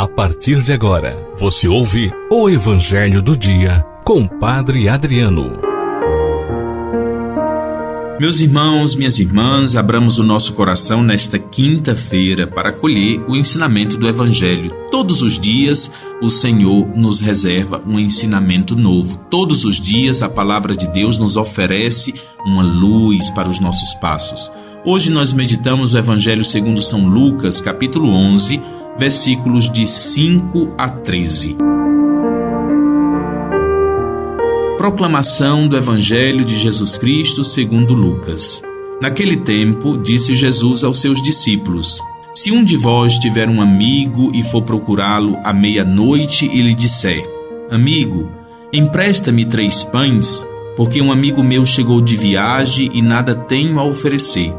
A partir de agora, você ouve o Evangelho do Dia com Padre Adriano. Meus irmãos, minhas irmãs, abramos o nosso coração nesta quinta-feira para acolher o ensinamento do Evangelho. Todos os dias o Senhor nos reserva um ensinamento novo. Todos os dias a palavra de Deus nos oferece uma luz para os nossos passos. Hoje nós meditamos o Evangelho segundo São Lucas, capítulo 11, versículos de 5 a 13. Proclamação do Evangelho de Jesus Cristo segundo Lucas. Naquele tempo, disse Jesus aos seus discípulos: Se um de vós tiver um amigo e for procurá-lo à meia-noite e lhe disser: Amigo, empresta-me 3 pães, porque um amigo meu chegou de viagem e nada tenho a oferecer.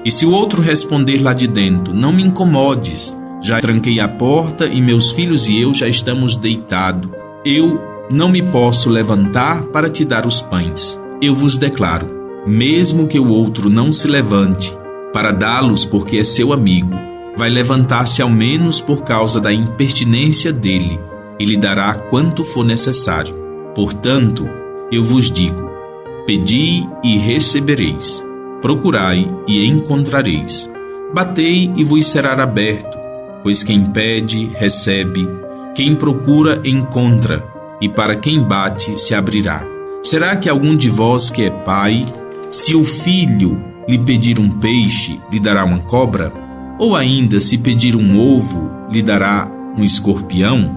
E se o outro responder lá de dentro: Não me incomodes, já tranquei a porta e meus filhos e eu já estamos deitados. Eu não me posso levantar para te dar os pães. Eu vos declaro, mesmo que o outro não se levante para dá-los porque é seu amigo, vai levantar-se ao menos por causa da impertinência dele e lhe dará quanto for necessário. Portanto, eu vos digo, pedi e recebereis, procurai e encontrareis, batei e vos será aberto, pois quem pede, recebe, quem procura, encontra, e para quem bate, se abrirá. Será que algum de vós que é pai, se o filho lhe pedir um peixe, lhe dará uma cobra? Ou ainda, se pedir um ovo, lhe dará um escorpião?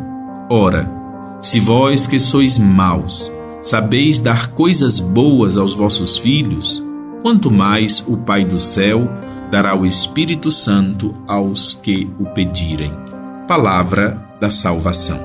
Ora, se vós que sois maus, sabeis dar coisas boas aos vossos filhos, quanto mais o Pai do céu dará o Espírito Santo aos que o pedirem. Palavra da salvação.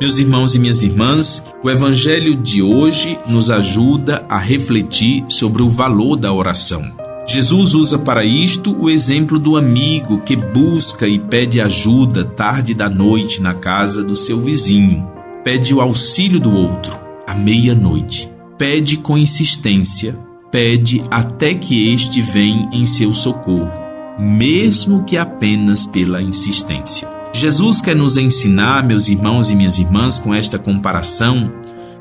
Meus irmãos e minhas irmãs, o Evangelho de hoje nos ajuda a refletir sobre o valor da oração. Jesus usa para isto o exemplo do amigo que busca e pede ajuda tarde da noite na casa do seu vizinho. Pede o auxílio do outro à meia-noite. Pede com insistência, pede até que este venha em seu socorro, mesmo que apenas pela insistência. Jesus quer nos ensinar, meus irmãos e minhas irmãs, com esta comparação,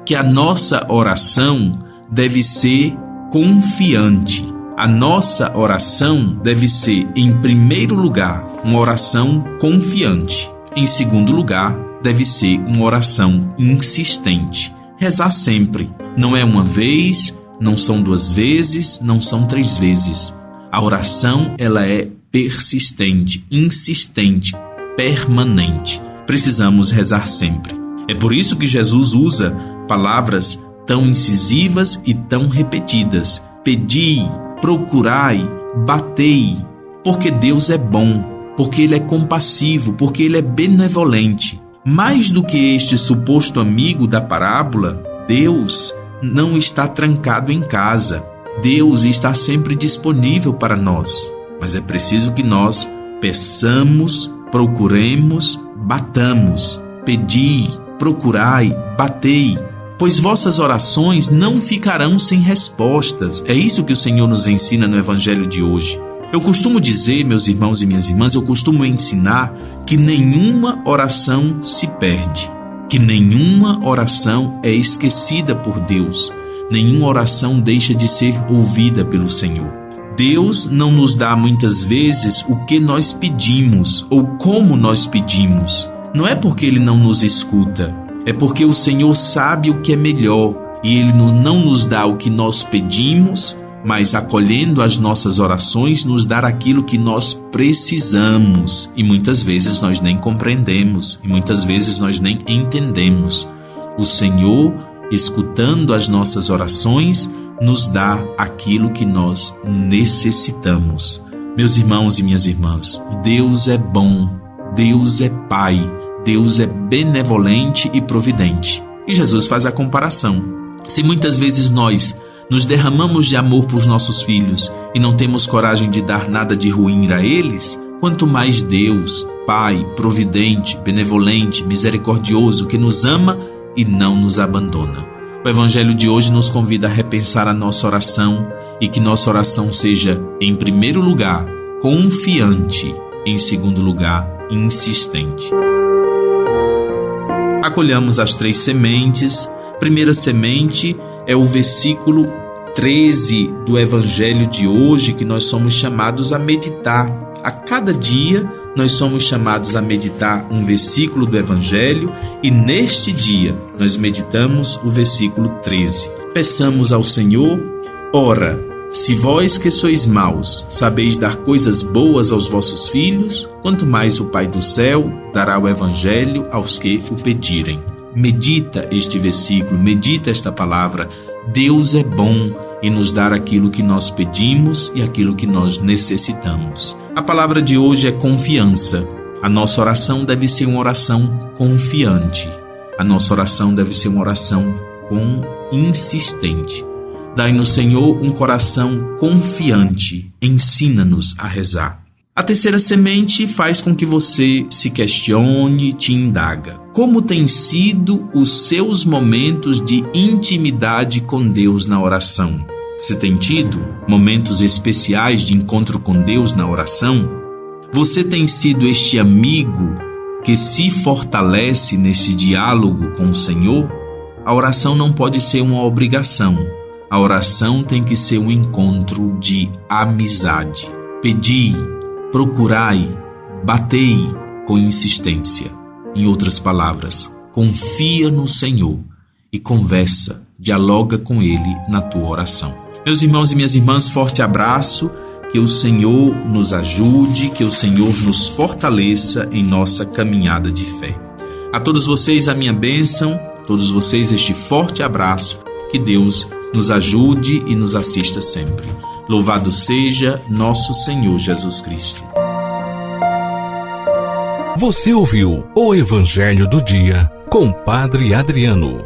que a nossa oração deve ser confiante. A nossa oração deve ser, em primeiro lugar, uma oração confiante. Em segundo lugar, deve ser uma oração insistente. Rezar sempre. Não é uma vez, não são 2 vezes, não são 3 vezes. A oração, ela é persistente, insistente, permanente. Precisamos rezar sempre. É por isso que Jesus usa palavras tão incisivas e tão repetidas. Pedi, procurai, batei. Porque Deus é bom, porque Ele é compassivo, porque Ele é benevolente. Mais do que este suposto amigo da parábola, Deus não está trancado em casa. Deus está sempre disponível para nós. Mas é preciso que nós peçamos, procuremos, batamos. Pedi, procurai, batei. Pois vossas orações não ficarão sem respostas. É isso que o Senhor nos ensina no Evangelho de hoje. Eu costumo dizer, meus irmãos e minhas irmãs, eu costumo ensinar que nenhuma oração se perde, que nenhuma oração é esquecida por Deus, nenhuma oração deixa de ser ouvida pelo Senhor. Deus não nos dá muitas vezes o que nós pedimos ou como nós pedimos. Não é porque Ele não nos escuta, é porque o Senhor sabe o que é melhor e Ele não nos dá o que nós pedimos, mas acolhendo as nossas orações, nos dar aquilo que nós precisamos. E muitas vezes nós nem compreendemos, e muitas vezes nós nem entendemos. O Senhor, escutando as nossas orações, nos dá aquilo que nós necessitamos. Meus irmãos e minhas irmãs, Deus é bom, Deus é Pai, Deus é benevolente e providente. E Jesus faz a comparação. Se muitas vezes nós nos derramamos de amor por nossos filhos e não temos coragem de dar nada de ruim a eles, quanto mais Deus, Pai, providente, benevolente, misericordioso, que nos ama e não nos abandona. O Evangelho de hoje nos convida a repensar a nossa oração e que nossa oração seja, em primeiro lugar, confiante, Em segundo lugar, insistente. Acolhamos as 3 sementes. Primeira semente é o versículo 13 do Evangelho de hoje, que nós somos chamados a meditar. A cada dia nós somos chamados a meditar um versículo do Evangelho e neste dia nós meditamos o versículo 13. Peçamos ao Senhor: ora, se vós que sois maus sabeis dar coisas boas aos vossos filhos, quanto mais o Pai do céu dará o Evangelho aos que o pedirem. Medita este versículo, medita esta palavra. Deus é bom em nos dar aquilo que nós pedimos e aquilo que nós necessitamos. A palavra de hoje é confiança. A nossa oração deve ser uma oração confiante. A nossa oração deve ser uma oração insistente. Dai-nos, Senhor, um coração confiante. Ensina-nos a rezar. A terceira semente faz com que você se questione, te indaga. Como têm sido os seus momentos de intimidade com Deus na oração? Você tem tido momentos especiais de encontro com Deus na oração? Você tem sido este amigo que se fortalece nesse diálogo com o Senhor? A oração não pode ser uma obrigação. A oração tem que ser um encontro de amizade. Pedi, procurai, batei com insistência. Em outras palavras, confia no Senhor e conversa, dialoga com Ele na tua oração. Meus irmãos e minhas irmãs, forte abraço, que o Senhor nos ajude, que o Senhor nos fortaleça em nossa caminhada de fé. A todos vocês a minha bênção, todos vocês este forte abraço, que Deus nos ajude e nos assista sempre. Louvado seja nosso Senhor Jesus Cristo. Você ouviu o Evangelho do Dia com Padre Adriano.